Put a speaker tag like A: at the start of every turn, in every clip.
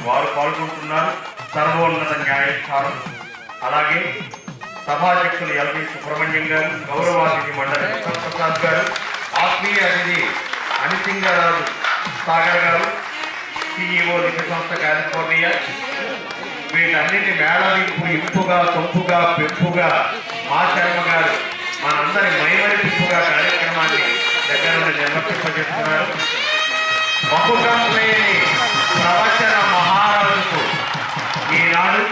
A: వారు పాల్గొంటున్నారు. సర్వోన్నత న్యాయస్థానం, అలాగే సభాధ్యక్షులు ఎల్వి సుబ్రహ్మణ్యం గారు, గౌరవాతిథి మండలి ప్రసాద్ గారు, ఆత్మీయ అతిథి అనిసింగరాజు సాగర్ గారు, సిఇఓ లిఖిత సంస్థ కాలిఫోర్నియా, వీటన్నిటి మేళవింపు ఇంపుగా సొంపుగా పెంపుగా మా శర్మ గారు మనందరి మైమరిపింపుగా కార్యక్రమాన్ని దగ్గర నుండి నిర్వర్తింపజేస్తున్నారు. బహుశం లేని ప్రవచన మహారాజుకు ఈనాడు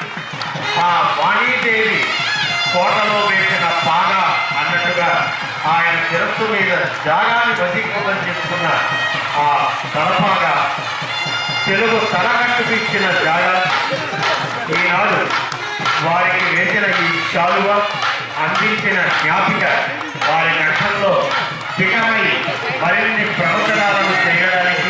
A: ఆ వాణీదేవి కోటలో వేసిన పాగా అన్నట్టుగా ఆయన శిరస్సు మీద జాగాన్ని వశీకృతం చేసుకున్న ఆ తలపాగా, తెలుగు తలకట్టుపిచ్చిన జాగా, ఈనాడు వారికి వేసిన ఈ శాలువ, అందించిన జ్ఞాపిక వారి కంఠంలో పికమై మరిన్ని ప్రవచనాలను చేయడానికి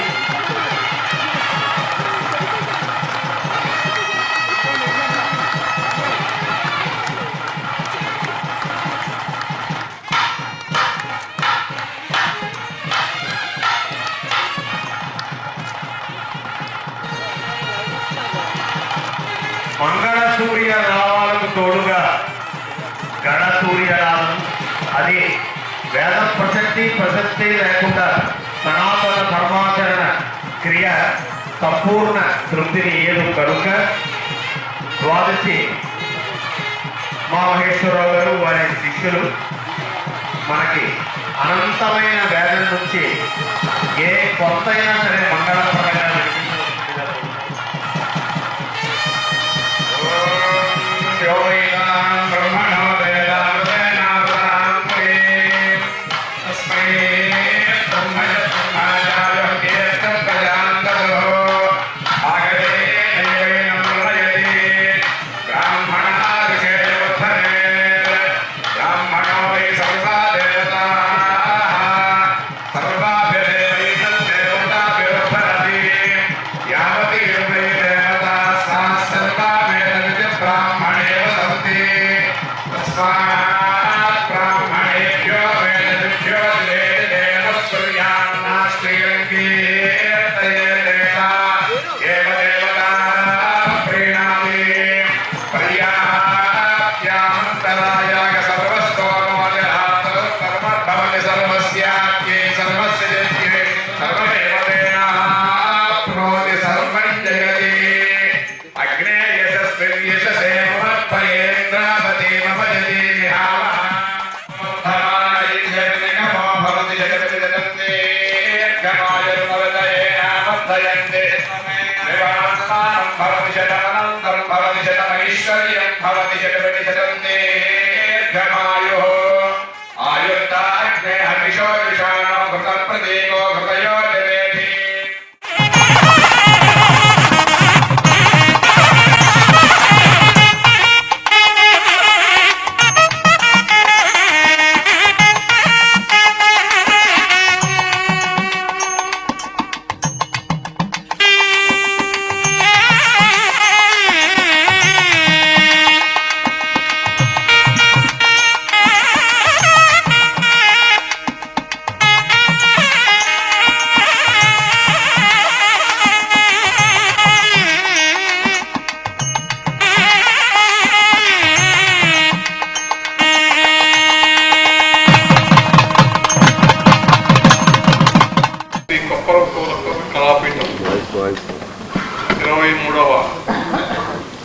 A: మంగళ సూర్య రావాలకు తోడుగా గణ సూర్యనాథం, అది వేద ప్రసక్తి లేకుండా సనాతన ధర్మాచరణ క్రియ సంపూర్ణ తృప్తిని ఇయ్యదు కనుక ద్వాదశి మా మహేశ్వరరావు గారు వారి శిష్యులు మనకి అనంతమైన వేదం నుంచి ఏ కొత్త అయినా సరే మంగళపరంగా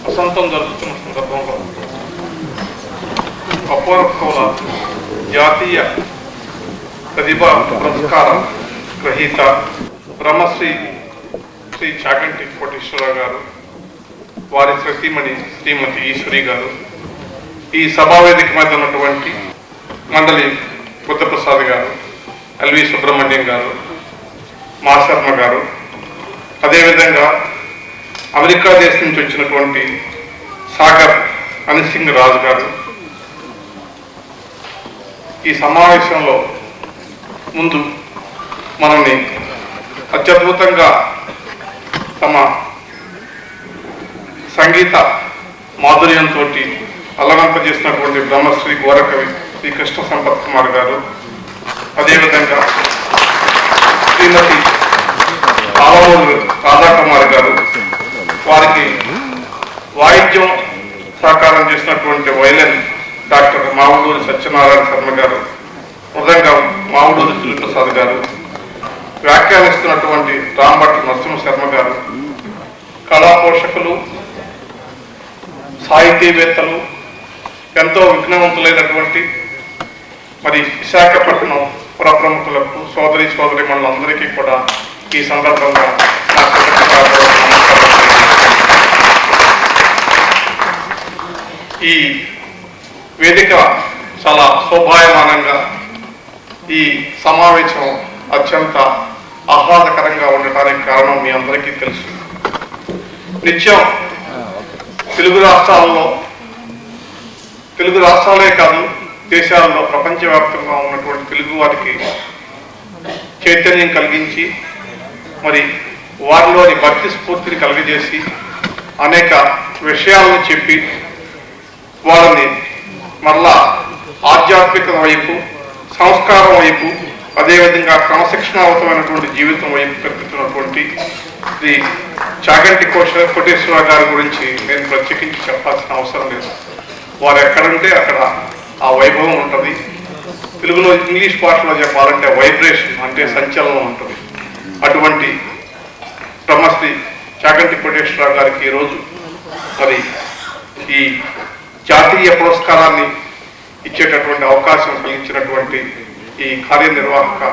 B: వసంతం జరుగుతున్న సందర్భంలో కపూర జాతీయ ప్రతిభా పురస్కార గ్రహీత బ్రహ్మశ్రీ శ్రీ చాగంటి కోటేశ్వరరావు గారు, వారి సతీమణి శ్రీమతి ఈశ్వరి గారు, ఈ సభావేదిక మీద ఉన్నటువంటి మండలి బుద్ధప్రసాద్ గారు, ఎల్వి సుబ్రహ్మణ్యం గారు, మా శర్మ గారు, అదేవిధంగా అమెరికా దేశం నుంచి వచ్చినటువంటి సాగర్ అనిసింగ్ రాజు గారు, ఈ సమావేశంలో ముందు మనల్ని అత్యద్భుతంగా తమ సంగీత మాధుర్యంతో అలవంపజేసినటువంటి బ్రహ్మశ్రీ గోరకవి శ్రీ కృష్ణ సంపత్ కుమార్ గారు, అదేవిధంగా శ్రీమతి ఆలమూరు రాధాకుమార్ గారు, వారికి వాయిద్యం సహకారం చేసినటువంటి వైలెన్ డాక్టర్ మావుడూరి సత్యనారాయణ శర్మ గారు, మృదంగం మావుడూరి శ్రీప్రసాద్ గారు, వ్యాఖ్యానిస్తున్నటువంటి రాంభట్ల నరసింహ శర్మ గారు, కళా పోషకులు, సాహితీవేత్తలు, ఎంతో విఘ్నవంతులైనటువంటి మరి విశాఖపట్నం పుర ప్రముఖులకు, సోదరి సోదరిమణులందరికీ కూడా ఈ సందర్భంగా నా ఈ వేదిక చాలా శోభాయమానంగా, ఈ సమావేశం అత్యంత ఆహ్లాదకరంగా ఉండటానికి కారణం మీ అందరికీ తెలుసు. నిత్యం తెలుగు రాష్ట్రాలే కాదు, దేశాల్లో ప్రపంచవ్యాప్తంగా ఉన్నటువంటి తెలుగు వారికి చైతన్యం కలిగించి మరి వారిలోని భక్తి స్ఫూర్తిని కలుగజేసి అనేక విషయాలను చెప్పి వాళ్ళని మరలా ఆధ్యాత్మిక వైపు, సంస్కారం వైపు, అదేవిధంగా క్రమశిక్షణావంతమైనటువంటి జీవితం వైపు పెరుగుతున్నటువంటి శ్రీ చాగంటి కోటేశ్వరరావు గారి గురించి నేను ప్రత్యేకించి చెప్పాల్సిన అవసరం లేదు. వారు ఎక్కడంటే అక్కడ ఆ వైభవం ఉంటుంది. తెలుగులో ఇంగ్లీష్ భాషలో చెప్పాలంటే వైబ్రేషన్ అంటే సంచలనం ఉంటుంది. అటువంటి బ్రహ్మశ్రీ చాగంటి కోటేశ్వరరావు గారికి ఈరోజు మరి ఈ జాతీయ పురస్కారాన్ని ఇచ్చేటటువంటి అవకాశం కలిగించినటువంటి ఈ కార్యనిర్వాహక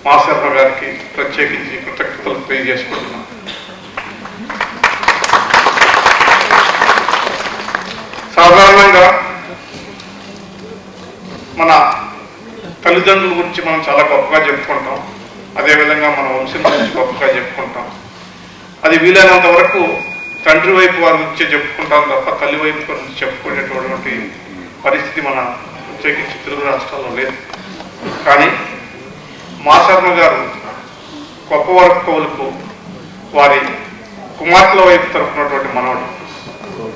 B: మాశర్మ గారికి ప్రత్యేకించి కృతజ్ఞతలు తెలియజేసుకుంటున్నాను. సాధారణంగా మన తల్లిదండ్రుల గురించి మనం చాలా గొప్పగా చెప్పుకుంటాం, అదేవిధంగా మన వంశం గురించి గొప్పగా చెప్పుకుంటాం. అది వీలైనంత వరకు తండ్రి వైపు వారి గురించి చెప్పుకుంటాం తప్ప తల్లి వైపు గురించి చెప్పుకునేటటువంటి పరిస్థితి మన ప్రత్యేకించి తెలుగు రాష్ట్రాల్లో లేదు. కానీ మాశర్మ గారు గొప్ప వర్గవులకు వారి కుమార్తెల వైపు తరపునటువంటి మనవడు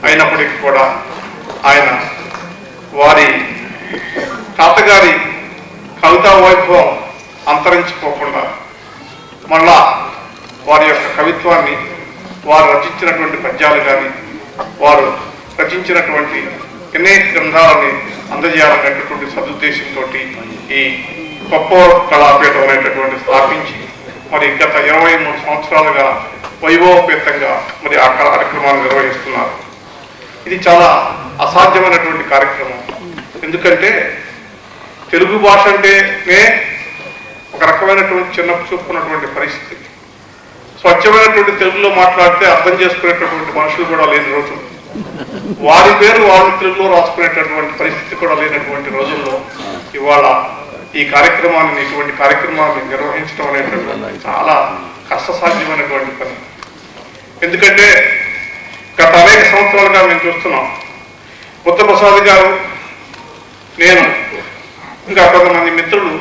B: అయినప్పటికీ కూడా ఆయన వారి తాతగారి కవితా వైభవం అంతరించిపోకుండా మళ్ళా వారి యొక్క కవిత్వాన్ని, వారు రచించినటువంటి పద్యాలు కానీ, వారు రచించినటువంటి అనేక గ్రంథాలని అందజేయాలనేటటువంటి సదుద్దేశంతో ఈ గొప్ప కళాపీఠం అనేటటువంటి స్థాపించి మరి గత 23 సంవత్సరాలుగా వైభవపేతంగా మరి ఆ కార్యక్రమాన్ని నిర్వహిస్తున్నారు. ఇది చాలా అసాధ్యమైనటువంటి కార్యక్రమం. ఎందుకంటే తెలుగు భాష అంటేనే ఒక రకమైనటువంటి చిన్న చూపుకున్నటువంటి పరిస్థితి. స్వచ్ఛమైనటువంటి తెలుగులో మాట్లాడితే అర్థం చేసుకునేటటువంటి మనుషులు కూడా లేని రోజులు, వారి పేరు వాళ్ళు తెలుగులో రాసుకునేటటువంటి పరిస్థితి కూడా లేనటువంటి రోజుల్లో ఇవాళ ఈ కార్యక్రమాన్ని, ఇటువంటి కార్యక్రమాన్ని నిర్వహించడం అనేటటువంటి చాలా కష్టసాధ్యమైనటువంటి పని. ఎందుకంటే గత అనేక సంవత్సరాలుగా మేము చూస్తున్నాం. బుద్ధప్రసాద్ గారు, నేను, ఇంకా కొంతమంది మిత్రులు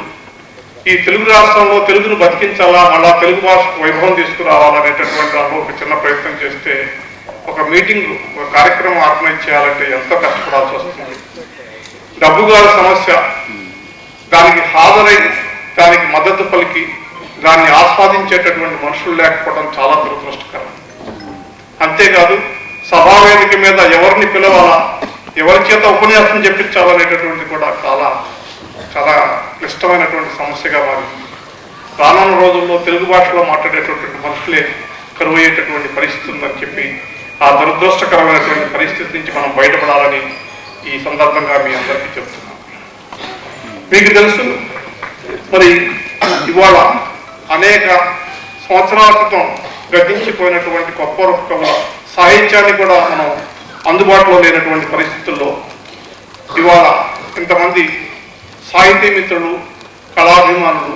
B: ఈ తెలుగు రాష్ట్రంలో తెలుగును బతికించాలా, మళ్ళా తెలుగు భాషకు వైభవం తీసుకురావాలనేటటువంటి దాంట్లో ఒక చిన్న ప్రయత్నం చేస్తే ఒక మీటింగ్, ఒక కార్యక్రమం ఆర్గనైజ్ చేయాలంటే ఎంతో కష్టపడాల్సి వస్తుంది. డబ్బు గారి సమస్య, దానికి హాజరై దానికి మద్దతు పలికి దాన్ని ఆస్వాదించేటటువంటి మనుషులు లేకపోవడం చాలా దురదృష్టకరం. అంతేకాదు సభావేదిక మీద ఎవరిని పిలవాలా, ఎవరి చేత ఉపన్యాసం చెప్పించాలనేటటువంటి కూడా చాలా చాలా క్లిష్టమైనటువంటి సమస్యగా మారింది. రానున్న రోజుల్లో తెలుగు భాషలో మాట్లాడేటటువంటి మనుషులే కరువయ్యేటటువంటి పరిస్థితి ఉందని చెప్పి ఆ దురదృష్టకరమైనటువంటి పరిస్థితి నుంచి మనం బయటపడాలని ఈ సందర్భంగా మీ అందరికీ చెప్తున్నాను. మీకు తెలుసు, మరి ఇవాళ అనేక సంవత్సరాల క్రితం గతించిపోయినటువంటి గొప్ప కవుల సాహిత్యాన్ని కూడా మనం అందుబాటులో లేనటువంటి పరిస్థితుల్లో ఇవాళ ఇంతమంది సాహితీ మిత్రులు, కళాభిమానులు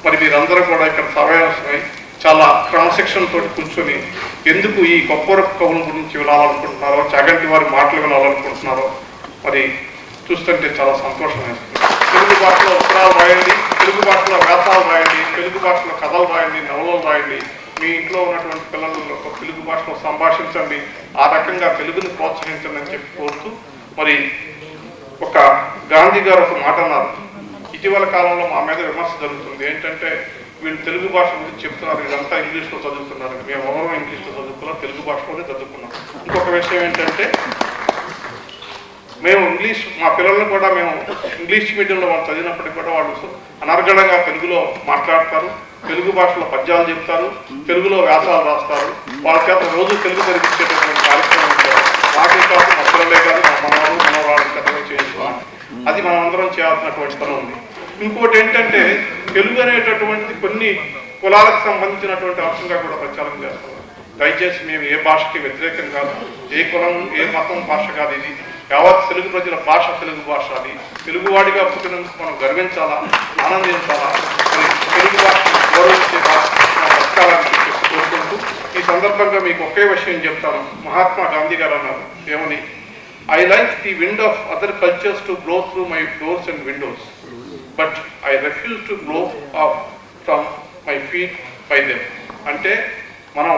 B: మరి మీరందరూ కూడా ఇక్కడ సమావేశమై చాలా క్రమశిక్షణతో కూర్చొని ఎందుకు ఈ గొప్ప కవుల గురించి వినాలనుకుంటున్నారో, చాగంటి వారి మాటలు వినాలనుకుంటున్నారో మరి చూస్తుంటే చాలా సంతోషం వేస్తుంది. తెలుగు భాషలో ఉత్తరాలు రాయండి, తెలుగు భాషలో వ్యాసాలు రాయండి, తెలుగు భాషలో కథలు రాయండి, నవలలు రాయండి. మీ ఇంట్లో ఉన్నటువంటి పిల్లలలో తెలుగు భాషలో సంభాషించండి, ఆ రకంగా తెలుగుని ప్రోత్సహించండి అని చెప్పి కోరుతూ, మరి ఒక గాంధీ గారు ఒక మాట అన్నారు. ఇటీవల కాలంలో మా మీద విమర్శ జరుగుతుంది ఏంటంటే వీళ్ళు తెలుగు భాష గురించి చెప్తున్నారు, వీళ్ళంతా ఇంగ్లీష్లో చదువుతున్నారు. మేము ఎవరో ఇంగ్లీష్లో చదువుకున్నాం, తెలుగు భాషలోనే చదువుకున్నాం. ఇంకొక విషయం ఏంటంటే మేము మా పిల్లల్ని కూడా మేము ఇంగ్లీష్ మీడియంలో వాళ్ళు చదివినప్పటికీ కూడా వాళ్ళు అనర్గళంగా తెలుగులో మాట్లాడతారు, తెలుగు భాషలో పద్యాలు చెప్తారు, తెలుగులో వ్యాసాలు రాస్తారు. వాళ్ళ చేత రోజు తెలుగు జరిపించేటటువంటి కార్యక్రమం ఉంటారు. మాకే కాదు, మా పిల్లలే కాదు, మా మనవాళ్ళు మనవరాళ్ళు పెద్దగా చేయించుకోవాలి. అది మనం అందరం చేయాల్సినటువంటి పని ఉంది. ఇంకోటి ఏంటంటే తెలుగు అనేటటువంటిది కొన్ని కులాలకు సంబంధించినటువంటి అంశంగా కూడా ప్రచారం చేస్తాం. దయచేసి మేము ఏ భాషకి వ్యతిరేకం కాదు, ఏ కులం ఏ మతం భాష కాదు. ఇది యావత్ తెలుగు ప్రజల భాష, తెలుగు భాష. అది తెలుగువాడిగా పుట్టినందుకు మనం గర్వించాలా, ఆనందించాలా, మరి తెలుగు భాషను గౌరవించే బతకాలని కోరుకుంటూ ఈ సందర్భంగా మీకు ఒకే విషయం చెప్తాను. మహాత్మా గాంధీ గారు అన్నారు ఏమని, I like the wind of other cultures to blow through my doors and Windows, but I refuse to blow of from my feet by them. అంటే మనం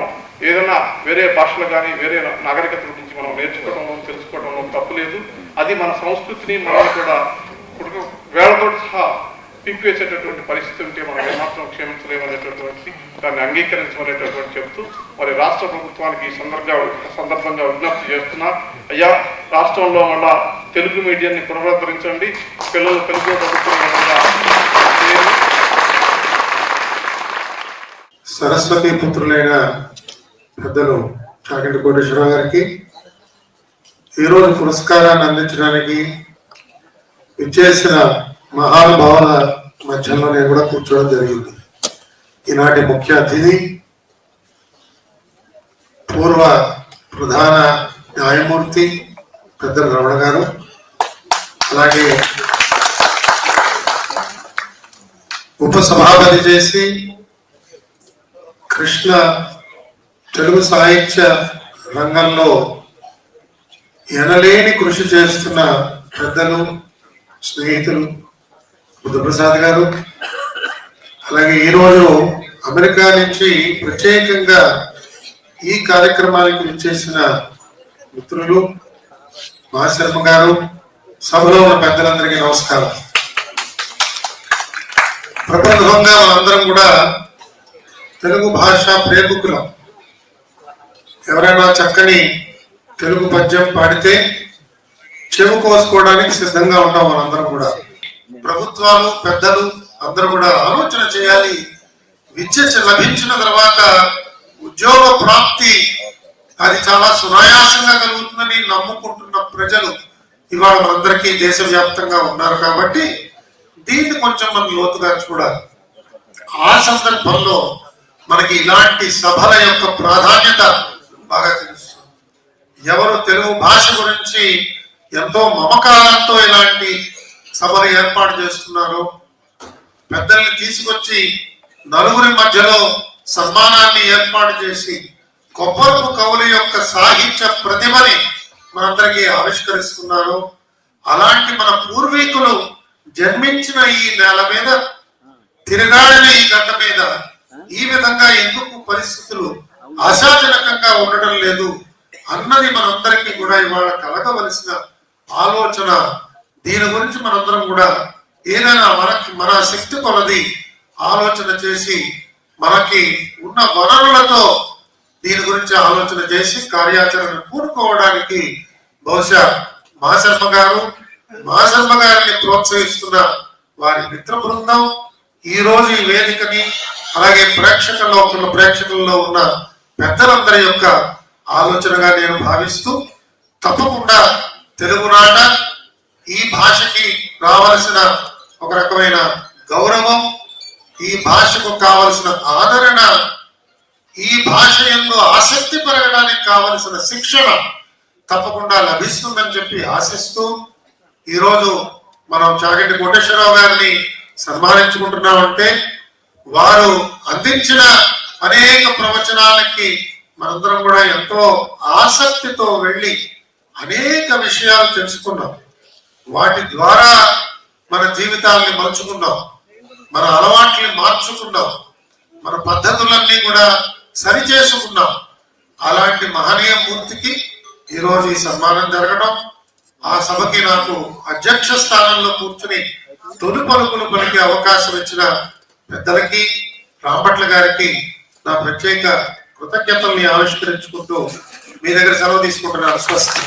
B: ఏదైనా వేరే భాషలు కానీ వేరే నాగరికతల గురించి మనం నేర్చుకోవడంలో తెలుసుకోవడంలో తప్పు లేదు. అది మన సంస్కృతిని మనం కూడా వేళతో సహా పిప్పివేసేటటువంటి పరిస్థితి ఉంటే మనం ఏమాత్రం క్షమించలేమనేటటువంటి దాన్ని అంగీకరించమనేటటువంటి చెప్తూ మరి రాష్ట్ర ప్రభుత్వానికి ఈ సందర్భంగా విజ్ఞప్తి చేస్తున్నా. అయ్యా, రాష్ట్రంలో మళ్ళా తెలుగు మీడియాన్ని పునరుద్ధరించండి, పిల్లలు తెలుగు చదువుకునే విధంగా
C: సరస్వతి పుత్రులైన పెద్దలు చాగంటి కోటేశ్వరరావు గారికి ఈరోజు పురస్కారాన్ని అందించడానికి విచ్చేసిన మహానుభావుల మధ్యలో నేను కూడా కూర్చోవడం జరిగింది. ఈనాటి ముఖ్య అతిథి పూర్వ ప్రధాన న్యాయమూర్తి పెద్దలు రమణ గారు, అలాగే ఉపసభాపతి చేసి కృష్ణ తెలుగు సాహిత్య రంగంలో ఎనలేని కృషి చేస్తున్న పెద్దలు స్నేహితులు బుద్ధప్రసాద్ గారు, అలాగే ఈరోజు అమెరికా నుంచి ప్రత్యేకంగా ఈ కార్యక్రమానికి విచ్చేసిన మిత్రులు మాశర్మ గారు, సభలో ఉన్న పెద్దలందరికీ నమస్కారం. ప్రప్రథమంగా మనందరం కూడా తెలుగు భాష ప్రేమికులం. ఎవరైనా చక్కని తెలుగు పద్యం పాడితే చెవు కోసుకోవడానికి సిద్ధంగా ఉంటాం మనందరం కూడా. ప్రభుత్వాలు పెద్దలు అందరూ కూడా ఆలోచన చేయాలి. విద్య లభించిన తర్వాత ఉద్యోగ ప్రాప్తి అది చాలా సునాయాసంగా కలుగుతుందని నమ్ముకుంటున్న ప్రజలు ఇవాళ మనందరికీ దేశవ్యాప్తంగా ఉన్నారు. కాబట్టి దీన్ని కొంచెం మనం లోతుగా చూడాలి. ఆ సందర్భంలో మనకి ఇలాంటి సభల యొక్క ప్రాధాన్యత బాగా తెలుస్తుంది. ఎవరు తెలుగు భాష గురించి ఎంతో మమకారంతో ఇలాంటి సభలు ఏర్పాటు చేస్తున్నారు, పెద్దల్ని తీసుకొచ్చి నలుగురి మధ్యలో సన్మానాన్ని ఏర్పాటు చేసి కొప్పరపు కవుల యొక్క సాహిత్య ప్రతిభని మనందరికీ ఆవిష్కరిస్తున్నారు. అలాంటి మన పూర్వీకులు జన్మించిన ఈ నేల మీద, తిరగాడిన ఈ గడ్డ మీద ఈ విధంగా ఎందుకు పరిస్థితులు ఆశాజనకంగా ఉండడం లేదు అన్నది మనందరికీ కూడా ఇవాళ కలగవలసిన ఆలోచన. దీని గురించి మనందరం కూడా ఏదైనా మన శక్తి కొలది ఆలోచన చేసి మనకి ఉన్న వనరులతో దీని గురించి ఆలోచన చేసి కార్యాచరణ పూనుకోవడానికి బహుశా మాశర్మ గారిని ప్రోత్సహిస్తున్న వారి మిత్ర బృందం ఈ రోజు ఈ వేదికని, అలాగే ప్రేక్షకుల్లో ఉన్న పెద్దలందరి యొక్క ఆలోచనగా నేను భావిస్తూ, తప్పకుండా తెలుగునాట ఈ భాషకి రావలసిన ఒక రకమైన గౌరవం, ఈ భాషకు కావలసిన ఆదరణ, ఈ భాష యందు ఆసక్తి పెరగడానికి కావలసిన శిక్షణ తప్పకుండా లభిస్తుందని చెప్పి ఆశిస్తూ, ఈరోజు మనం చాగంటి కోటేశ్వరరావు గారిని సన్మానించుకుంటున్నామంటే వారు అందించిన అనేక ప్రవచనాలకి మనందరం కూడా ఎంతో ఆసక్తితో వెళ్ళి అనేక విషయాలు తెలుసుకున్నాం. వాటి ద్వారా మన జీవితాల్ని మలుచుకున్నాం, మన అలవాట్లని మార్చుకున్నాం, మన పద్ధతులన్నీ కూడా సరిచేసుకున్నాం. అలాంటి మహనీయ మూర్తికి ఈరోజు ఈ సన్మానం జరగడం, ఆ సభకి నాకు అధ్యక్ష స్థానంలో కూర్చుని తొలి పలుకులు పలికే అవకాశం ఇచ్చిన పెద్దలకి, రాంపట్ల గారికి నా ప్రత్యేక కృతజ్ఞతల్ని ఆవిష్కరించుకుంటూ మీ దగ్గర సెలవు తీసుకుంటున్నాను. స్వస్తి.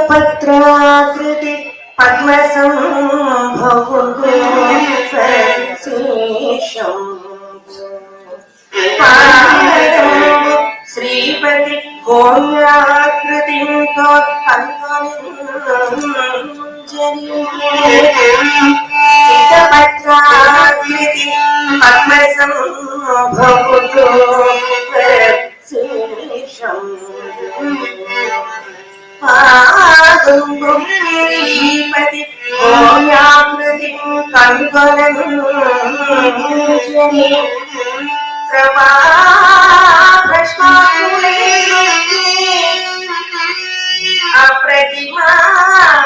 D: పత్రాకృతి పద్మసంభవో శ్రీపతి హోమ్యాకృతితో పత్రాకృతి పద్మసంభవో శ్రీపతి హోమ్యాకృతి కంకణంజని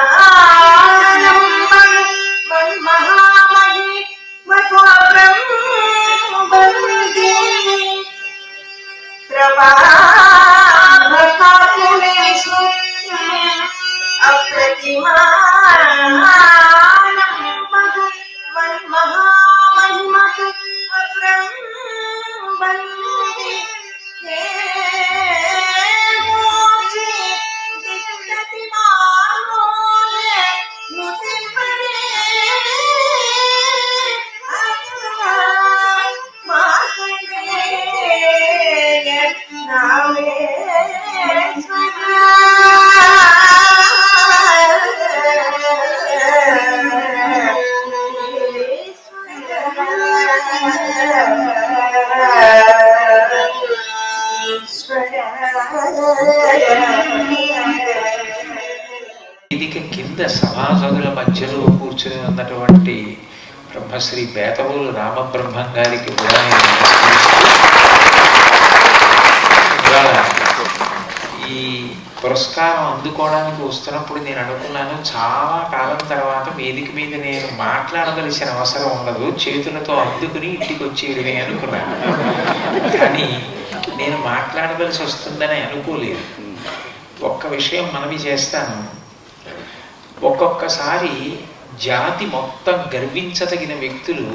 D: అప్రతిమానం మహామహి మధుబ్రహ్మబంది ప్రభాభకాకులేషు అప్రతిమానం మహామహిమతు బ్రహ్మబంది హే మోచి దిక్తతి మానోలే ముతిపడే
E: వేదిక కింద సభాసదుల మధ్యలో కూర్చుని ఉన్నటువంటి బ్రహ్మశ్రీ బేతవూరు రామబ్రహ్మం గారికి కూడా నేను నమస్కరిస్తూ ఈ పురస్కారం అందుకోవడానికి వస్తున్నప్పుడు నేను అనుకున్నాను, చాలా కాలం తర్వాత వేదిక మీద నేను మాట్లాడవలసిన అవసరం ఉండదు, చేతులతో అందుకుని ఇంటికి వచ్చేయడమే అనుకున్నాను. కానీ నేను మాట్లాడవలసి వస్తుందని అనుకోలేదు. ఒక్క విషయం మనవి చేస్తాను. ఒక్కొక్కసారి జాతి మొత్తం గర్వించదగిన వ్యక్తులు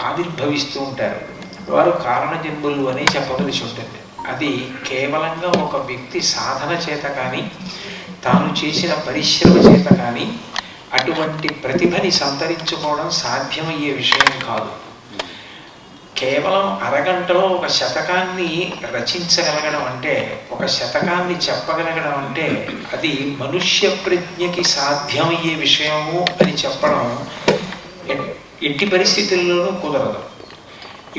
E: ఆవిర్భవిస్తూ ఉంటారు. వారు కారణజన్ములు అని చెప్పవలసి ఉంటుంది. అది కేవలంగా ఒక వ్యక్తి సాధన చేత కానీ, తాను చేసిన పరిశ్రమ చేత కానీ అటువంటి ప్రతిభని సంతరించుకోవడం సాధ్యమయ్యే విషయం కాదు. కేవలం అరగంటలో ఒక శతకాన్ని రచించగలగడం అంటే, ఒక శతకాన్ని చెప్పగలగడం అంటే అది మనుష్య ప్రజ్ఞకి సాధ్యమయ్యే విషయము అని చెప్పడం ఎట్టి పరిస్థితుల్లోనూ కుదరదు.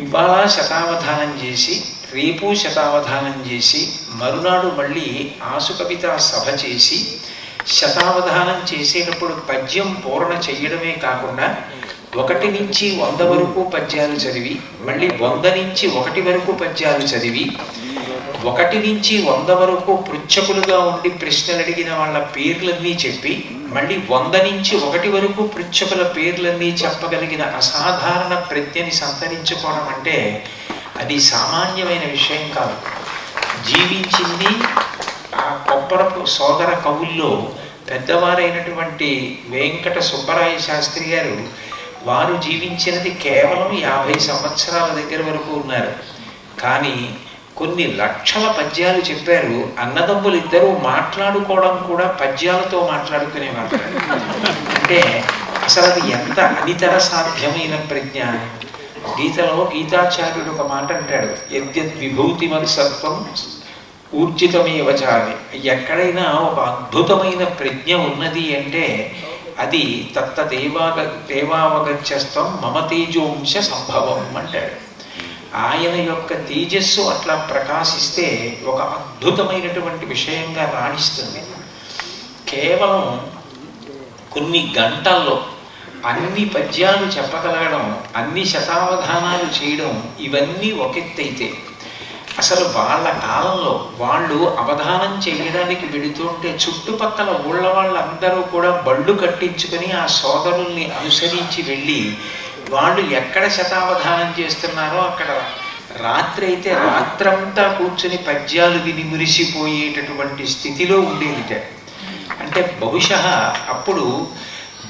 E: ఇవాళ శతావధానం చేసి, రేపు శతావధానం చేసి, మరునాడు మళ్ళీ ఆసు కవిత సభ చేసి, శతావధానం చేసేటప్పుడు పద్యం పూర్ణ చెయ్యడమే కాకుండా 1 నుంచి 100 వరకు పద్యాలు చదివి, మళ్ళీ 100 నుంచి 1 వరకు పద్యాలు చదివి, 1 నుంచి 100 వరకు పృచ్ఛకులుగా ఉండి ప్రశ్నలు అడిగిన వాళ్ళ పేర్లన్నీ చెప్పి, మళ్ళీ 100 నుంచి 1 వరకు పృచ్ఛకుల పేర్లన్నీ చెప్పగలిగిన అసాధారణ ప్రజ్ఞని సంతరించుకోవడం అంటే అది సామాన్యమైన విషయం కాదు. జీవించింది ఆ కొప్పరపు సోదర కవుల్లో పెద్దవారైనటువంటి వెంకట సుబ్బరాయ శాస్త్రి గారు. వారు జీవించినది కేవలం 50 సంవత్సరాల దగ్గర వరకు ఉన్నారు. కానీ కొన్ని లక్షల పద్యాలు చెప్పారు. అన్నదమ్ములు ఇద్దరూ మాట్లాడుకోవడం కూడా పద్యాలతో మాట్లాడుకునేవారు. అంటే అసలు అది ఎంత అనితర సాధ్యమైన ప్రజ్ఞ. గీతలో గీతాచార్యుడు ఒక మాట అంటాడు, యద్యద్ విభూతిమత్ సత్వం ఊర్జితమేవచామి. ఎక్కడైనా ఒక అద్భుతమైన ప్రజ్ఞ ఉన్నది అంటే అది దేవావగత్యస్తం మమ తేజోంశ సంభవం అంటాడు. ఆయన యొక్క తేజస్సు అట్లా ప్రకాశిస్తే ఒక అద్భుతమైనటువంటి విషయంగా రాణిస్తుంది. కేవలం కొన్ని గంటల్లో అన్ని పద్యాలు చెప్పగలగడం, అన్ని శతావధానాలు చేయడం, ఇవన్నీ ఒకెత్తైతే అసలు వాళ్ళ కాలంలో వాళ్ళు అవధానం చేయడానికి వెళుతుంటే చుట్టుపక్కల ఊళ్ళ వాళ్ళందరూ కూడా బళ్ళు కట్టించుకొని ఆ సోదరుల్ని అనుసరించి వెళ్ళి వాళ్ళు ఎక్కడ శతావధానం చేస్తున్నారో అక్కడ రాత్రి అయితే రాత్రంతా కూర్చుని పద్యాలు విని మురిసిపోయేటటువంటి స్థితిలో ఉండేదిట. అంటే బహుశः అప్పుడు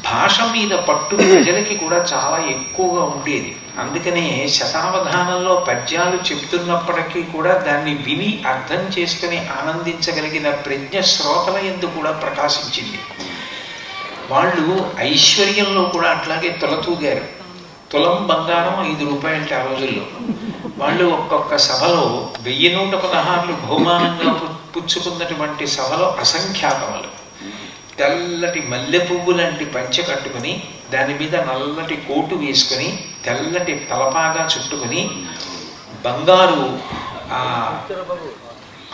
E: భాష మీద పట్టు ప్రజలకి కూడా చాలా ఎక్కువగా ఉండేది. అందుకనే శతావధానంలో పద్యాలు చెప్తున్నప్పటికీ కూడా దాన్ని విని అర్థం చేసుకుని ఆనందించగలిగిన ప్రజ్ఞ శ్రోతల యందు కూడా ప్రకాశించింది. వాళ్ళు ఐశ్వర్యంలో కూడా అట్లాగే తొలతూగారు. తులం బంగారం 5 రూపాయలు ఆ రోజుల్లో. వాళ్ళు ఒక్కొక్క సభలో 1116 బహుమానంగా పుచ్చుకున్నటువంటి సభలో అసంఖ్యాకములు. తెల్లటి మల్లె పువ్వు లాంటి పంచె కట్టుకుని, దాని మీద నల్లటి కోటు వేసుకుని, తెల్లటి తలపాగా చుట్టుకుని, బంగారు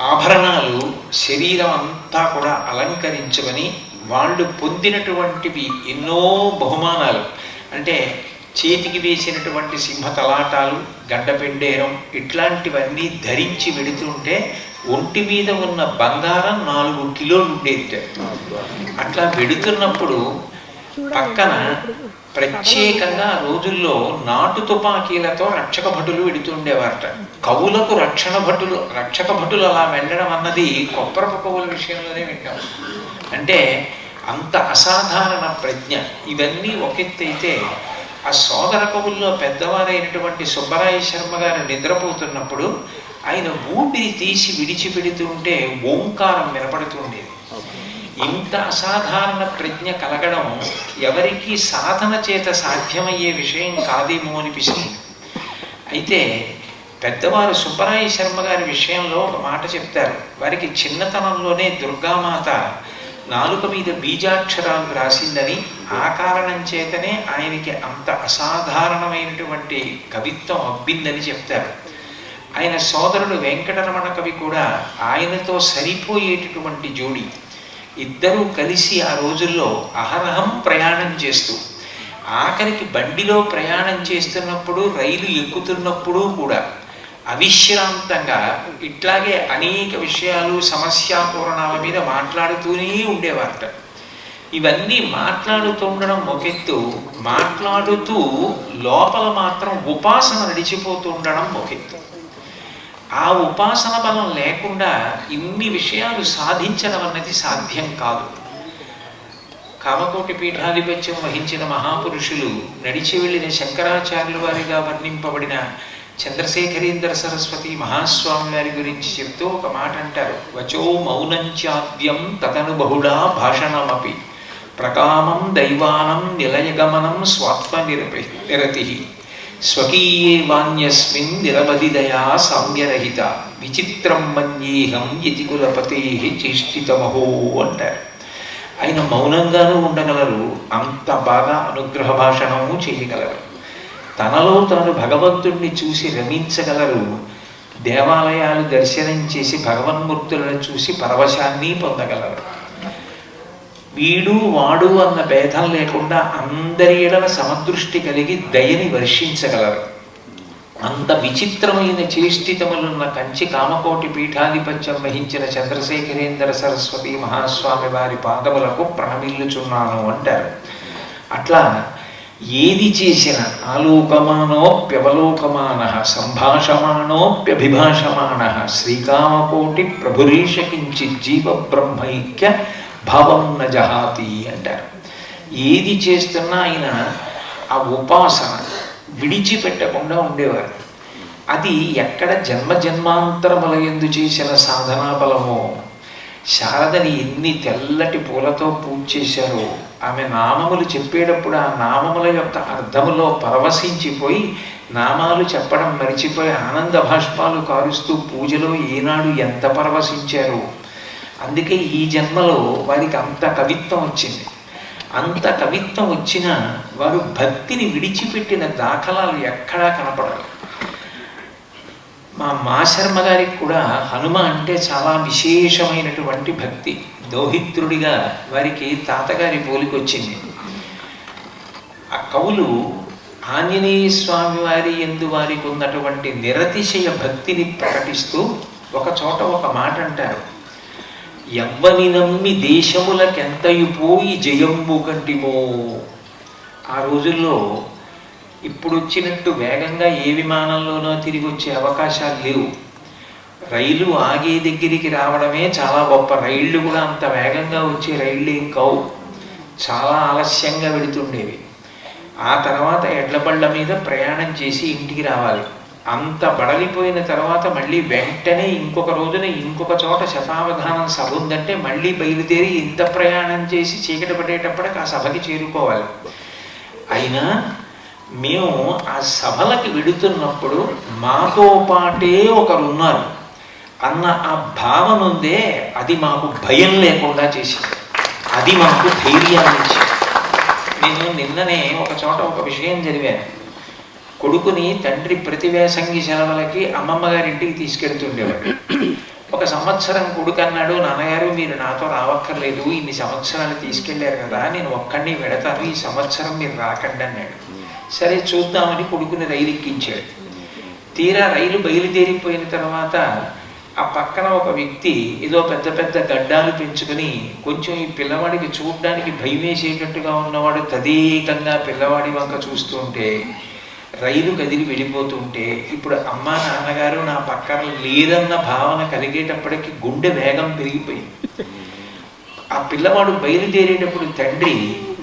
E: ఆభరణాలు శరీరం అంతా కూడా అలంకరించుకొని, వాళ్ళు పొందినటువంటివి ఎన్నో బహుమానాలు. అంటే చేతికి వేసినటువంటి సింహతలాటాలు, గడ్డపెండేరం ఇట్లాంటివన్నీ ధరించి వెడుతుంటే ఒంటి మీద ఉన్న బంగారం 4 కిలోలు ఉండేది. అట్లా వెడుతున్నప్పుడు పక్కన ప్రత్యేకంగా రోజుల్లో నాటు తుపాకీలతో రక్షక భటులు వెడుతుండేవారట. కవులకు రక్షక భటులు అలా వెళ్ళడం అన్నది కొప్పరపు కవుల విషయంలోనే వింటాం. అంటే అంత అసాధారణ ప్రజ్ఞ. ఇవన్నీ ఒకెత్తైతే ఆ సోదర కవుల్లో పెద్దవారైనటువంటి సుబ్బరాయ శర్మ గారు నిద్రపోతున్నప్పుడు ఆయన ఊపిరి తీసి విడిచిపెడుతుంటే ఓంకారం వినపడుతుండేది. ఇంత అసాధారణ ప్రజ్ఞ కలగడం ఎవరికి సాధన చేత సాధ్యమయ్యే విషయం కాదేమో అనిపిస్తుంది. అయితే పెద్దవారు సుబ్బరాయ శర్మ గారి విషయంలో ఒక మాట చెప్తారు. వారికి చిన్నతనంలోనే దుర్గామాత నాలుక మీద బీజాక్షరాలు రాసిందని, ఆ కారణం చేతనే ఆయనకి అంత అసాధారణమైనటువంటి కవిత్వం అబ్బిందని చెప్తారు. ఆయన సోదరుడు వెంకటరమణ కవి కూడా ఆయనతో సరిపోయేటటువంటి జోడి. ఇద్దరూ కలిసి ఆ రోజుల్లో అహరహం ప్రయాణం చేస్తూ, ఆఖరికి బండిలో ప్రయాణం చేస్తున్నప్పుడు, రైలు ఎక్కుతున్నప్పుడు కూడా అవిశ్రాంతంగా ఇట్లాగే అనేక విషయాలు సమస్యాపూరణాల మీద మాట్లాడుతూనే ఉండేవారట. ఇవన్నీ మాట్లాడుతూ ఉండడం ఒకెత్తు, మాట్లాడుతూ లోపల మాత్రం ఉపాసన నడిచిపోతూ ఉండడం ఒకెత్తు. ఆ ఉపాసన బలం లేకుండా ఇన్ని విషయాలు సాధించడం అన్నది సాధ్యం కాదు. కామకోటి పీఠాధిపత్యం వహించిన మహాపురుషులు, నడిచి వెళ్ళిన శంకరాచార్యుల వారిగా వర్ణింపబడిన చంద్రశేఖరేంద్ర సరస్వతి మహాస్వామి వారి గురించి చెప్తూ ఒక మాట అంటారు. వచో మౌనంచాద్యం తదను బహుళా భాషణమపి ప్రకామం దైవానం నిలయగమనం స్వాత్మ నిరతి స్వకీయే వాణ్యస్మిన్ నిరవధిదయా సామ్యరహిత విచిత్రం మన్యేహం యతికులపతే చేష్టితమహో అంటారు. ఆయన మౌనంగానూ ఉండగలరు, అంత బాగా అనుగ్రహ భాషణము చేయగలరు, తనలో తాను భగవంతుణ్ణి చూసి రమించగలరు, దేవాలయాలు దర్శనం చేసి భగవన్మూర్తులను చూసి పరవశాన్ని పొందగలరు. వీడు వాడు అన్న భేదం లేకుండా అందరి ఎడల సమదృష్టి కలిగి దయని వర్షించగలరు. అంత విచిత్రమైన చేష్టితములున్న కంచి కామకోటి పీఠాధిపత్యం వహించిన చంద్రశేఖరేంద్ర సరస్వతి మహాస్వామి వారి పాదములకు ప్రణమిల్లుచున్నాను అంటారు. అట్లా ఏది చేసిన ఆలోకమానోప్యవలోకమాన సంభాషమాణోప్యభిభాషమాణ శ్రీకామకోటి ప్రభురీష కించిత్ జీవ బ్రహ్మైక్య భావం న జహాతి అంటారు. ఏది చేస్తున్నా ఆయన ఆ ఉపాసన విడిచిపెట్టకుండా ఉండేవారు. అది ఎక్కడ జన్మ జన్మాంతరములయందు చేసిన సాధనా బలమో. శారదని ఎన్ని తెల్లటి పూలతో పూజ చేశారో, ఆమె నామములు చెప్పేటప్పుడు ఆ నామముల యొక్క అర్థములో పరవశించిపోయి నామాలు చెప్పడం మరిచిపోయి ఆనంద భాష్పాలు కారుస్తూ పూజలో ఏనాడు ఎంత పరవశించారో. అందుకే ఈ జన్మలో వారికి అంత కవిత్వం వచ్చింది. అంత కవిత్వం వచ్చినా వారు భక్తిని విడిచిపెట్టిన దాఖలాలు ఎక్కడా కనపడరు. మా మాశర్మ గారికి కూడా హనుమ అంటే చాలా విశేషమైనటువంటి భక్తి. దౌహిత్రుడిగా వారికి తాతగారి పోలికొచ్చింది. ఆ కవులు ఆంజనేయ స్వామి వారి యందు వారికి ఉన్నటువంటి నిరతిశయ భక్తిని ప్రకటిస్తూ ఒక చోట ఒక మాట అంటారు. ఎవ్వని నమ్మి దేశములకెంతయు పోయి జయంబు కంటిమో. ఆ రోజుల్లో ఇప్పుడు వచ్చినట్టు వేగంగా ఏ విమానంలోనో తిరిగి వచ్చే అవకాశాలు లేవు. రైలు ఆగే దగ్గరికి రావడమే చాలా గొప్ప. రైళ్ళు కూడా అంత వేగంగా వచ్చే రైళ్ళు ఏం కావు, చాలా ఆలస్యంగా వెళుతుండేవి. ఆ తర్వాత ఎడ్లబళ్ళ మీద ప్రయాణం చేసి ఇంటికి రావాలి. అంత బడలిపోయిన తర్వాత మళ్ళీ వెంటనే ఇంకొక రోజున ఇంకొక చోట శతావధానం సభ ఉందంటే మళ్ళీ బయలుదేరి ఇంత ప్రయాణం చేసి చీకటి పడేటప్పటికి ఆ సభకి చేరుకోవాలి. అయినా మేము ఆ సభలకి వెడుతున్నప్పుడు మాతో పాటే ఒకరున్నారు అన్న ఆ భావన ఉందే, అది మాకు భయం లేకుండా చేసింది, అది మాకు ధైర్యాన్ని ఇచ్చింది. నేను నిన్ననే ఒక చోట ఒక విషయం చదివాను. కొడుకుని తండ్రి ప్రతి వేసంగి సెలవులకి అమ్మమ్మ గారింటికి తీసుకెళ్తుండేవాడు. ఒక సంవత్సరం కొడుకు అన్నాడు, నాన్నగారు మీరు నాతో రావక్కర్లేదు, ఇన్ని సంవత్సరాలు తీసుకెళ్లారు కదా, నేను ఒక్కడిని వెడతాను, ఈ సంవత్సరం మీరు రాకండి అన్నాడు. సరే చూద్దామని కొడుకుని రైలు ఎక్కించాడు. తీరా రైలు బయలుదేరిపోయిన తర్వాత ఆ పక్కన ఒక వ్యక్తి ఏదో పెద్ద పెద్ద గడ్డాలు పెంచుకొని కొంచెం ఈ పిల్లవాడికి చూడడానికి భయం వేసేటట్టుగా ఉన్నవాడు తదేకంగా పిల్లవాడి వంక చూస్తుంటే రైలు కదిలి వెళ్ళిపోతుంటే ఇప్పుడు అమ్మ నాన్నగారు నా పక్కన లేదన్న భావన కలిగేటప్పటికి గుండె వేగం పెరిగిపోయింది. ఆ పిల్లవాడు బయలుదేరేటప్పుడు తండ్రి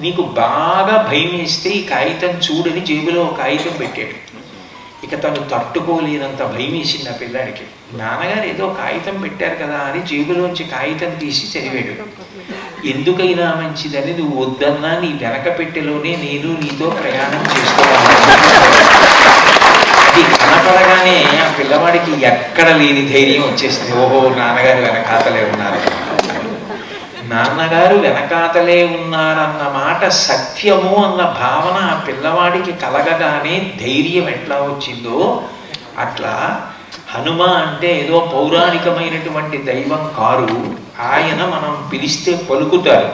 E: నీకు బాగా భయం వేస్తే ఈ కాగితం చూడని జేబులో ఒక కాగితం పెట్టాడు. ఇక తను తట్టుకోలేనంత భయం వేసింది ఆ పిల్లాడికి. నాన్నగారు ఏదో కాగితం పెట్టారు కదా అని జేబులోంచి కాగితం తీసి చదివాడు. ఎందుకైనా మంచిదని నువ్వు వద్దన్నా నీ వెనక పెట్టెలోనే నేను నీతో ప్రయాణం చేసుకోవాలి. అది కనపడగానే ఆ పిల్లవాడికి ఎక్కడ లేని ధైర్యం వచ్చేసింది. ఓహో నాన్నగారు వెనకాతలే ఉన్నారు, నాన్నగారు వెనకాతలే ఉన్నారన్న మాట సత్యము అన్న భావన ఆ పిల్లవాడికి కలగగానే ధైర్యం ఎట్లా వచ్చిందో అట్లా హనుమ అంటే ఏదో పౌరాణికమైనటువంటి దైవం కారు. ఆయన మనం పిలిస్తే పలుకుతారు.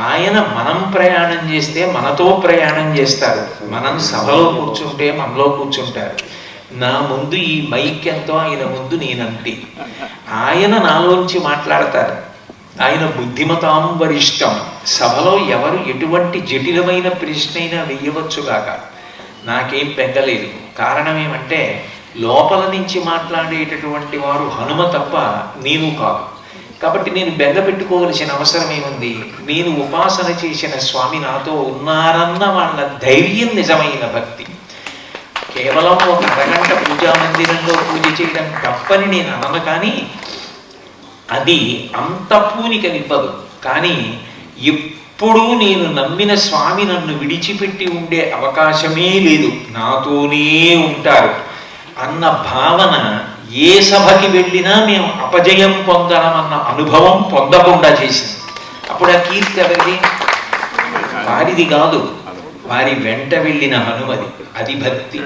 E: ఆయన మనం ప్రయాణం చేస్తే మనతో ప్రయాణం చేస్తారు. మనం సభలో కూర్చుంటే మనలో కూర్చుంటారు. నా ముందు ఈ మైక్ ఎంతో ఆయన ముందు నేనంతే. ఆయన నాలోంచి మాట్లాడతారు. ఆయన బుద్ధిమతాం వరిష్టం. సభలో ఎవరు ఎటువంటి జటిలమైన ప్రశ్నైనా వెయ్యవచ్చుగాక, నాకేం బెంగలేదు. కారణం ఏమంటే లోపల నుంచి మాట్లాడేటటువంటి వారు హనుమ తప్ప నేను కాదు. కాబట్టి నేను బెంగ పెట్టుకోవలసిన అవసరం ఏముంది? నేను ఉపాసన చేసిన స్వామి నాతో ఉన్నారన్న వాళ్ళ ధైర్యం నిజమైన భక్తి. కేవలం ఒక అరగంట పూజా మందిరంలో పూజ చేయడం తప్పని నేను అనను, కానీ అది అంత పూనికనివ్వదు. కానీ ఎప్పుడూ నేను నమ్మిన స్వామి నన్ను విడిచిపెట్టి ఉండే అవకాశమే లేదు, నాతోనే ఉంటారు అన్న భావన ఏ సభకి వెళ్ళినా మేము అపజయం పొందడమన్న అనుభవం పొందకుండా చేసింది. అప్పుడు ఆ కీర్తి ఎవరిది? వారిది కాదు, వారి వెంట వెళ్ళిన హనుమది. అది భక్తి.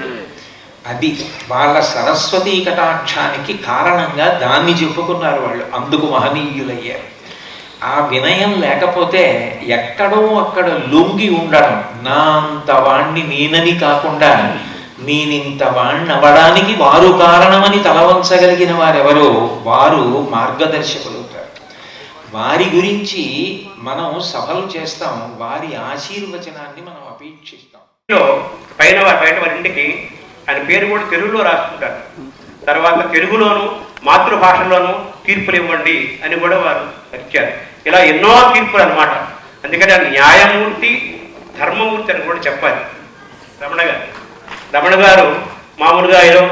E: అది వాళ్ళ సరస్వతీ కటాక్షానికి కారణంగా దాన్ని చెప్పుకున్నారు వాళ్ళు, అందుకు మహనీయులయ్యారు. ఆ వినయం లేకపోతే ఎక్కడో అక్కడ లొంగి ఉండడం, నా అంత వాణ్ణి నేనని కాకుండా నేనింత వాణ్ణి అవ్వడానికి వారు కారణమని తలవంచగలిగిన వారెవరో వారు మార్గదర్శకులవుతారు. వారి గురించి మనం సభలు చేస్తాం, వారి ఆశీర్వచనాన్ని మనం అపేక్షిస్తాం.
F: పైన వారింటికి ఆయన పేరు కూడా తెలుగులో రాసుకుంటారు. తర్వాత తెలుగులోను మాతృభాషలోను తీర్పులు ఇవ్వండి అని కూడా వారు ఇచ్చారు. ఇలా ఎన్నో తీర్పులు అన్నమాట. అందుకని ఆ న్యాయమూర్తి ధర్మమూర్తి అని కూడా చెప్పాలి. రమణ గారు మామూలుగా ఏదో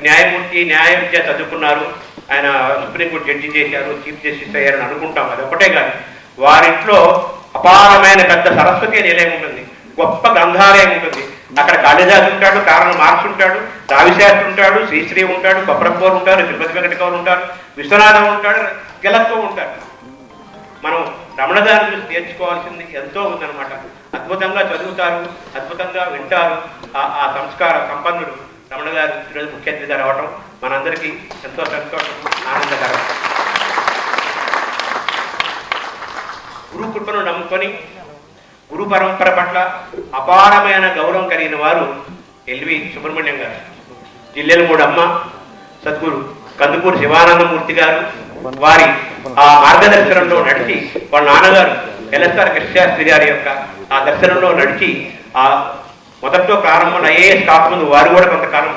F: న్యాయమూర్తి, న్యాయ విద్య చదువుకున్నారు, ఆయన సుప్రీంకోర్టు జడ్జి చేశారు, చీఫ్ జస్టిస్ అయ్యారని అనుకుంటాం. అది ఒకటే కాదు, వారింట్లో అపారమైన పెద్ద సరస్వతి నిలయం ఉంటుంది, గొప్ప గ్రంథాలయం ఉంటుంది. అక్కడ కాళిదాసు ఉంటాడు, కారణం మార్క్స్ ఉంటాడు, రావిశాస్త్రి ఉంటాడు, శ్రీశ్రీ ఉంటాడు, కొప్పరపోరు ఉంటారు, తిరుపతి వెంకటకవులు ఉంటారు, విశ్వనాథం ఉంటాడు, గెలత్తో ఉంటారు. మనం రమణ గారి గురించి నేర్చుకోవాల్సింది ఎంతో ఉందన్నమాట. అద్భుతంగా చదువుతారు, అద్భుతంగా వింటారు. ఆ సంస్కార సంపన్నుడు రమణ గారు ఈరోజు ముఖ్య అతిథిగా రావటం మనందరికీ ఎంతో సంతోషం, ఆనందకరం. గురు కృపను నమ్ముకొని గురు పరంపర పట్ల అపారమైన గౌరవం కలిగిన వారు ఎల్వి సుబ్రహ్మణ్యం గారు, జిల్లెలమూడి అమ్మ, సద్గురు కందుకూరు శివానందమూర్తి గారు. వారి ఆ మార్గదర్శనంలో నడిచి వాళ్ళ నాన్నగారు ఎల్ఎస్ఆర్ కృష్ణశాస్త్రి గారి యొక్క ఆ దర్శనంలో నడిచి ఆ మొదట్లో ప్రారంభంలో ఐఏఎస్ కాకముందు వారు కూడా కొంతకాలం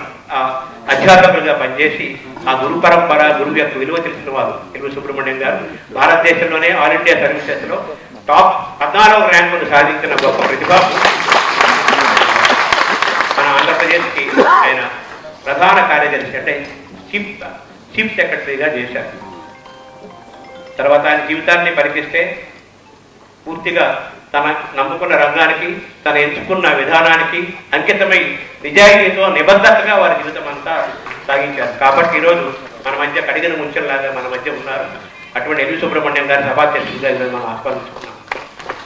F: అధ్యాపకులుగా పనిచేసి ఆ గురు పరంపర, గురువు యొక్క విలువ తెలిసిన వారు ఎల్వి సుబ్రహ్మణ్యం గారు. భారతదేశంలోనే ఆల్ ఇండియా సర్వీసెస్లో టాప్ 14వ ర్యాంకును సాధించిన గొప్ప ప్రతిభ. మన ఆంధ్రప్రదేశ్కి ఆయన ప్రధాన కార్యదర్శి అంటే చీఫ్ సెక్రటరీగా చేశారు. తర్వాత ఆయన జీవితాన్ని పరికిస్తే పూర్తిగా తన నమ్ముకున్న రంగానికి, తన ఎంచుకున్న విధానానికి అంకితమై నిజాయితీతో నిబద్ధతగా వారి జీవితం అంతా సాగించారు. కాబట్టి ఈరోజు మన మధ్య కడిగిన ముంచెల్లాగా మన మధ్య ఉన్నారు. అటువంటి ఎల్వి సుబ్రహ్మణ్యం గారి సభాధ్యక్షులుగా ఈరోజు మనం ఆస్వాదించుకున్నాం.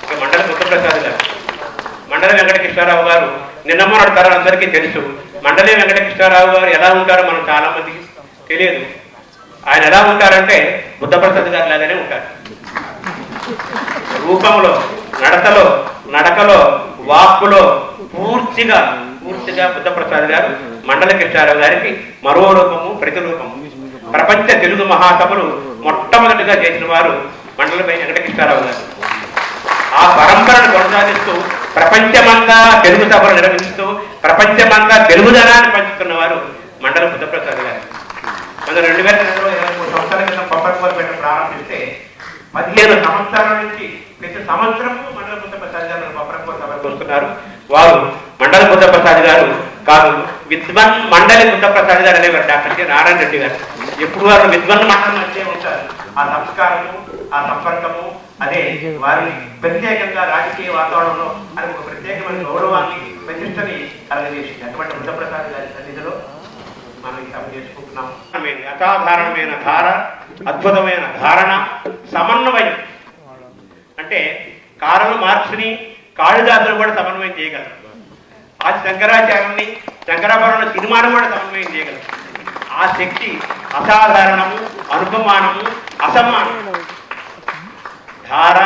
F: ఇక మండలి బుద్ధప్రసాద్ గారు, మండలి వెంకటకృష్ణారావు గారు నిన్న మొన్నటి తరం అందరికీ తెలుసు. మండలి వెంకటకృష్ణారావు గారు ఎలా ఉంటారో మనం చాలా మందికి తెలియదు. ఆయన ఎలా ఉంటారంటే బుద్ధప్రసాద్ గారు లాగానే ఉంటారు. రూపంలో, నడతలో, నడకలో, వాక్కులో పూర్తిగా బుద్ధప్రసాద్ గారు మండలి కృష్ణారావు గారికి మరో రూపము, ప్రతిరూపము. ప్రపంచ తెలుగు మహాసభలు మొట్టమొదటిగా చేసిన వారు మండలి వెంకటకృష్ణారావు గారు. ఆ పరంపరను కొనసాగిస్తూ ప్రపంచమంతా తెలుగు సభలు నిర్వహిస్తూ ప్రపంచమంతా తెలుగుదనాన్ని పంచుతున్న వారు మండలి బుద్ధప్రసాద్ గారు. మన 2023 సంవత్సరాల క్రితం కొప్పరపూర్ పెట్ట ప్రారంభిస్తే 15 సంవత్సరాల నుంచి ప్రతి సంవత్సరము మండలి బుద్ధప్రసాద్ గారు కొప్పరపూర్ సభకు వస్తున్నారు. వారు మండలి బుద్ధప్రసాద్ గారు కాదు, విద్వన్ మండలి బుద్ధప్రసాద్ గారు అనేవారు డాక్టర్ కె నారాయణ రెడ్డి గారు. ఎప్పుడు వారు విద్వన్ మండలి మధ్య ఉంటారు. ఆ సంస్కారము, ఆ సంపర్కము అదే వారిని ప్రత్యేకంగా రాజకీయ వాతావరణంలో అది ఒక ప్రత్యేకమైన గౌరవాన్ని, ప్రతిష్టని కలగజేసింది. అటువంటి బుద్ధప్రసాద్ గారి సన్నిధిలో మనం ఈ సభ చేసుకుంటున్నాం. అసాధారణమైన ధార, అద్భుతమైన ధారణ, సమన్వయం. అంటే కారణ మార్క్స్ని, కాళిదాసును కూడా సమన్వయం చేయగలరు. ఆ శంకరాచార్యుని, శంకరాభరణ సినిమాను కూడా సమన్వయం చేయగలరు. ఆ శక్తి అసాధారణము, అనుపమానము, అసమానము. ధార,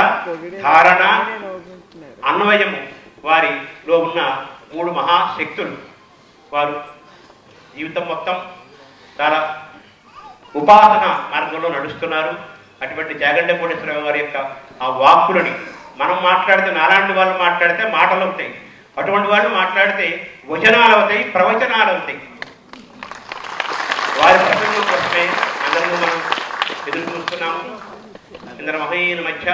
F: ధారణ, అన్వయము వారిలో ఉన్న 3 మహాశక్తులు. వారు జీవితం మొత్తం చాలా ఉపాసన మార్గంలో నడుస్తున్నారు. అటువంటి జాగంట కోటేశ్వరరావు గారి యొక్క ఆ వాక్కులని మనం మాట్లాడితే, నాలాంటి వాళ్ళు మాట్లాడితే మాటలు అవుతాయి, అటువంటి వాళ్ళు మాట్లాడితే వచనాలు అవుతాయి, ప్రవచనాలు అవుతాయి. వారి ప్రసంగం కోసమే అందరూ మనం ఎదురు చూస్తున్నాము. ఇందరి మహనీయుల మధ్య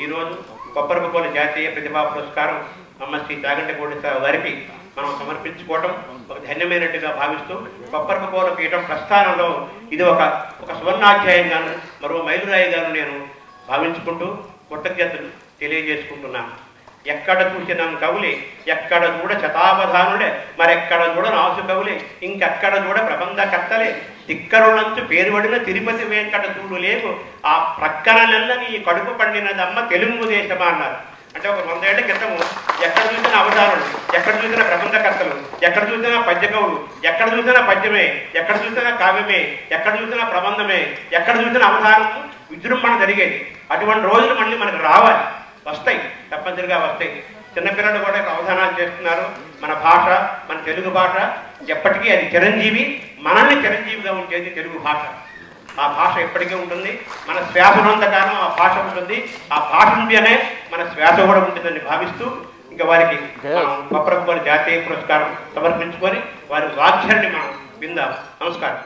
F: ఈరోజు కొప్పరపకోల జాతీయ ప్రతిభా పురస్కారం అమ్మ శ్రీ జాగంట కోటేశ్వరరావు గారికి మనం సమర్పించుకోవటం ఒక ధన్యమైనట్టుగా భావిస్తూ, కొప్పరపకోల పీఠం ప్రస్థానంలో ఇది ఒక సువర్ణాధ్యాయంగాను, మరో మైలురాయిగాను నేను భావించుకుంటూ కృతజ్ఞతలు తెలియజేసుకుంటున్నాను. ఎక్కడ చూసిన కవులే, ఎక్కడ చూడ శతావధానులే, మరెక్కడ చూడ నాసు కవులే, ఇంకెక్కడ చూడ ప్రబంధకర్తలే, తిక్కరులంచు పేరువడిన తిరుపతి వెంకట చూడు లేకు ఆ ప్రక్కన నెల్ల నీ కడుపు పండినదమ్మ తెలుగు దేశమా అన్నారు. అంటే ఒక 100 ఏళ్ల క్రితము ఎక్కడ చూసిన అవధానులు, ఎక్కడ చూసిన ప్రబంధకర్తలు, ఎక్కడ చూసినా పద్యకవులు, ఎక్కడ చూసినా పద్యమే, ఎక్కడ చూసినా కావ్యమే, ఎక్కడ చూసినా ప్రబంధమే, ఎక్కడ చూసినా అవధానము విజృంభణ జరిగేది. అటువంటి రోజులు మళ్ళీ మనకు రావాలి, వస్తాయి, తప్పనిసరిగా వస్తాయి. చిన్నపిల్లలు కూడా అవధానాలు చేస్తున్నారు. మన భాష, మన తెలుగు భాష ఎప్పటికీ అది చిరంజీవి, మనల్ని చిరంజీవిగా ఉంచేది తెలుగు భాష. ఆ భాష ఎప్పటికీ ఉంటుంది. మన శ్వాస ఉన్నంతకాలం ఆ భాష ఉంటుంది. ఆ భాష ఉంటేనే మన శ్వాస కూడా ఉంటుందని భావిస్తూ ఇంకా వారికి కొప్పరపకోల జాతీయ పురస్కారం సమర్పించుకొని వారి వాక్యాన్ని మనం విందాం. నమస్కారం.